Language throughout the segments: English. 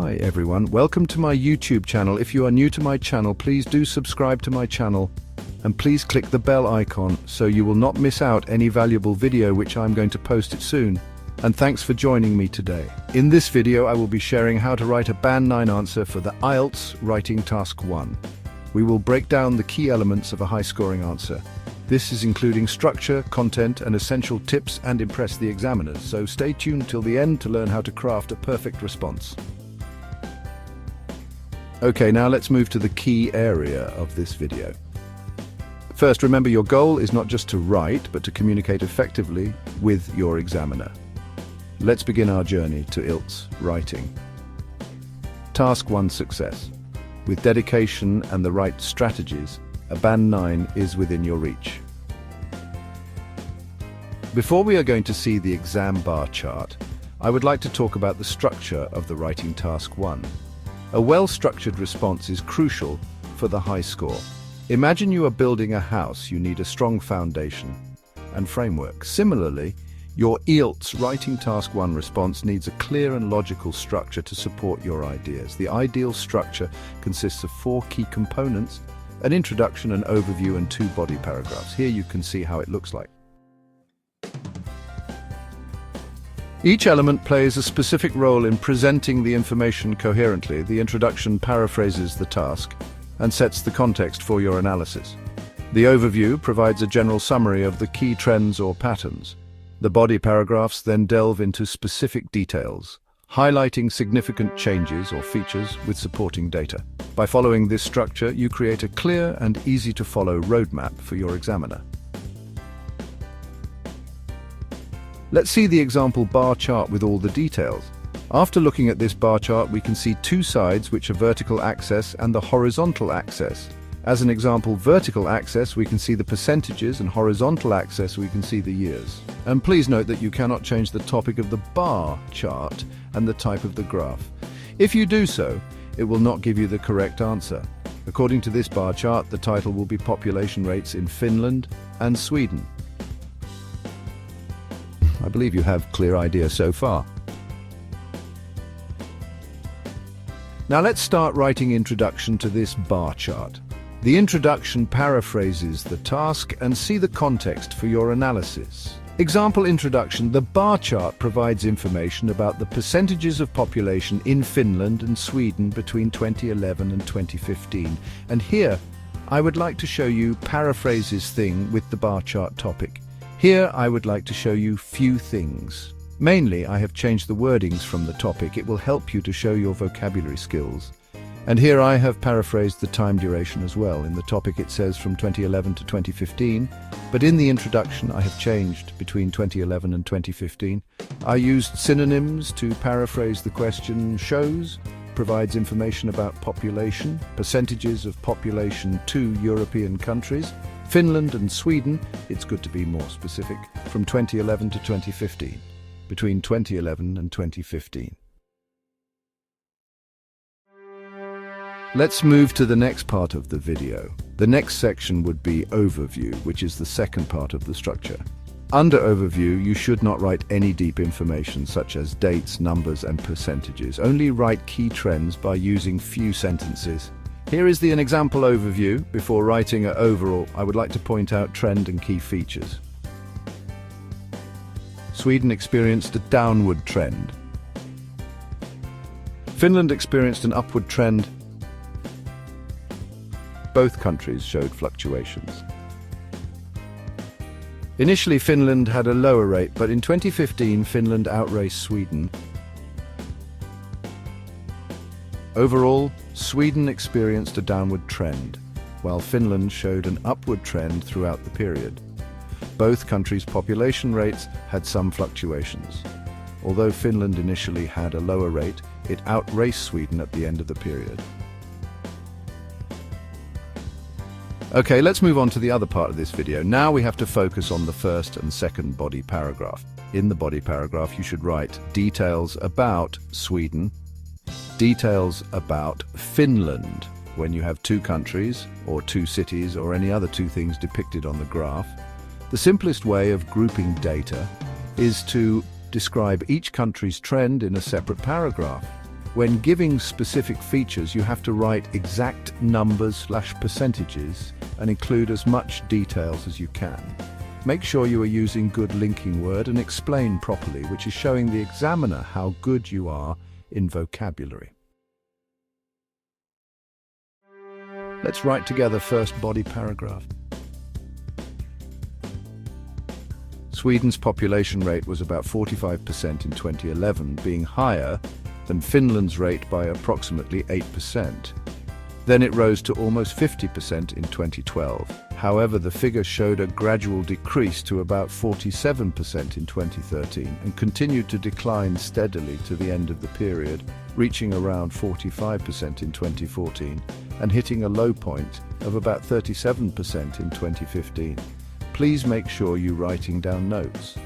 Hi everyone, welcome to my YouTube channel. If you are new to my channel, please do subscribe to my channel and please click the bell icon so you will not miss out any valuable video which I'm going to post it soon. And thanks for joining me today. In this video I will be sharing how to write a Band 9 answer for the IELTS Writing Task 1. We will break down the key elements of a high-scoring answer. This is including structure, content, and essential tips and impress the examiners, so stay tuned till the end to learn how to craft a perfect response. Okay, now let's move to the key area of this video. First, remember your goal is not just to write, but to communicate effectively with your examiner. Let's begin our journey to IELTS writing. Task 1 success. With dedication and the right strategies, a Band 9 is within your reach. Before we are going to see the exam bar chart, I would like to talk about the structure of the Writing Task 1. A well-structured response is crucial for the high score. Imagine you are building a house. You need a strong foundation and framework. Similarly, your IELTS Writing Task 1 response needs a clear and logical structure to support your ideas. The ideal structure consists of 4 key components: an introduction, an overview, and 2 body paragraphs. Here you can see how it looks like. Each element plays a specific role in presenting the information coherently. The introduction paraphrases the task and sets the context for your analysis. The overview provides a general summary of the key trends or patterns. The body paragraphs then delve into specific details, highlighting significant changes or features with supporting data. By following this structure, you create a clear and easy-to-follow roadmap for your examiner. Let's see the example bar chart with all the details. After looking at this bar chart, we can see 2 sides, which are vertical axis and the horizontal axis. As an example, vertical axis, we can see the percentages, and horizontal axis, we can see the years. And please note that you cannot change the topic of the bar chart and the type of the graph. If you do so, it will not give you the correct answer. According to this bar chart, the title will be Population Rates in Finland and Sweden. I believe you have a clear idea so far. Now let's start writing introduction to this bar chart. The introduction paraphrases the task and see the context for your analysis. Example introduction: the bar chart provides information about the percentages of population in Finland and Sweden between 2011 and 2015. And here, I would like to show you paraphrases thing with the bar chart topic. Here, I would like to show you few things. Mainly, I have changed the wordings from the topic. It will help you to show your vocabulary skills. And here I have paraphrased the time duration as well. In the topic it says from 2011 to 2015, but in the introduction I have changed between 2011 and 2015. I used synonyms to paraphrase the question. Shows provides information about population, percentages of population, 2 European countries, Finland and Sweden. It's good to be more specific, from 2011 to 2015, between 2011 and 2015. Let's move to the next part of the video. The next section would be overview, which is the second part of the structure. Under overview, you should not write any deep information such as dates, numbers, and percentages. Only write key trends by using few sentences. Here is an example overview. Before writing an overall, I would like to point out trend and key features. Sweden experienced a downward trend. Finland experienced an upward trend. Both countries showed fluctuations. Initially, Finland had a lower rate, but in 2015, Finland outraced Sweden. Overall, Sweden experienced a downward trend, while Finland showed an upward trend throughout the period. Both countries' population rates had some fluctuations. Although Finland initially had a lower rate, it outraced Sweden at the end of the period. Okay, let's move on to the other part of this video. Now we have to focus on the first and second body paragraph. In the body paragraph, you should write details about Sweden, details about Finland. When you have 2 countries, or 2 cities, or any other 2 things depicted on the graph, the simplest way of grouping data is to describe each country's trend in a separate paragraph. When giving specific features, you have to write exact numbers/percentages and include as much details as you can. Make sure you are using good linking word and explain properly, which is showing the examiner how good you are in vocabulary. Let's write together first body paragraph. Sweden's population rate was about 45% in 2011, being higher than Finland's rate by approximately 8%. Then it rose to almost 50% in 2012. However, the figure showed a gradual decrease to about 47% in 2013 and continued to decline steadily to the end of the period, reaching around 45% in 2014 and hitting a low point of about 37% in 2015. Please make sure you're writing down notes.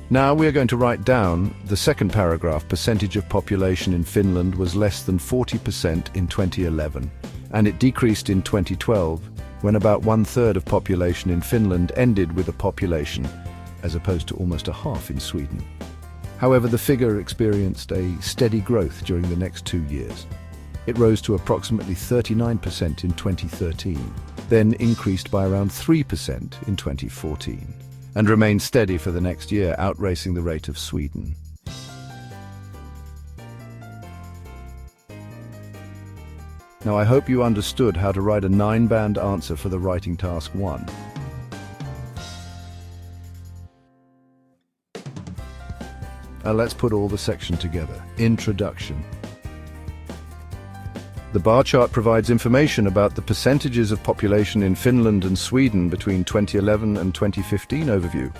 Now we are going to write down the second paragraph. Percentage of population in Finland was less than 40% in 2011, and it decreased in 2012, when about 1/3 of population in Finland ended with a population, as opposed to almost a half in Sweden. However, the figure experienced a steady growth during the next 2 years. It rose to approximately 39% in 2013, then increased by around 3% in 2014. And remained steady for the next year, outracing the rate of Sweden. Now I hope you understood how to write a 9-band answer for the writing task 1. Now let's put all the section together. Introduction. The bar chart provides information about the percentages of population in Finland and Sweden between 2011 and 2015 overview.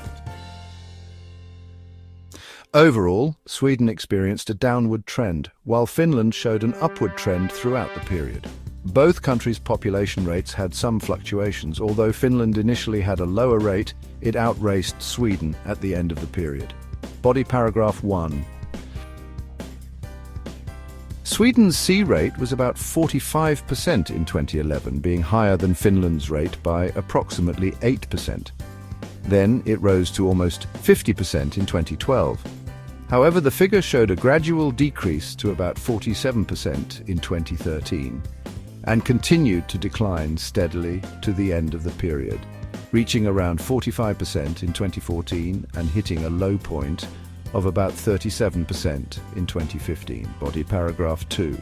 Overall, Sweden experienced a downward trend, while Finland showed an upward trend throughout the period. Both countries' population rates had some fluctuations. Although Finland initially had a lower rate, it outraced Sweden at the end of the period. Body paragraph 1. Sweden's C rate was about 45% in 2011, being higher than Finland's rate by approximately 8%. Then it rose to almost 50% in 2012. However, the figure showed a gradual decrease to about 47% in 2013 and continued to decline steadily to the end of the period, reaching around 45% in 2014 and hitting a low point of about 37% in 2015. Body paragraph 2.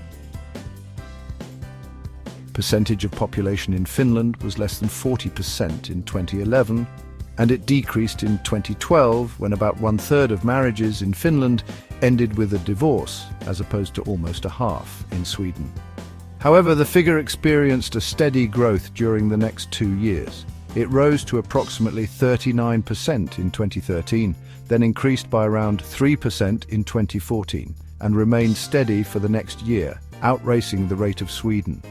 Percentage of population in Finland was less than 40% in 2011, and it decreased in 2012 when about 1/3 of marriages in Finland ended with a divorce, as opposed to almost a half in Sweden. However, the figure experienced a steady growth during the next 2 years. It rose to approximately 39% in 2013, then increased by around 3% in 2014, and remained steady for the next year, outracing the rate of Sweden.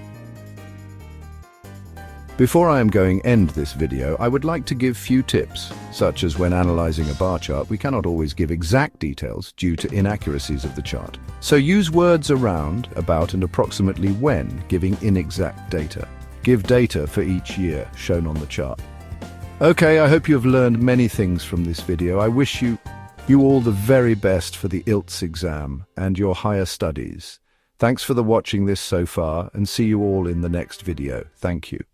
Before I am going to end this video, I would like to give few tips, such as when analyzing a bar chart, we cannot always give exact details due to inaccuracies of the chart. So use words around, about, and approximately when giving inexact data. Give data for each year shown on the chart. Okay, I hope you have learned many things from this video. I wish you all the very best for the IELTS exam and your higher studies. Thanks for watching this so far, and see you all in the next video. Thank you.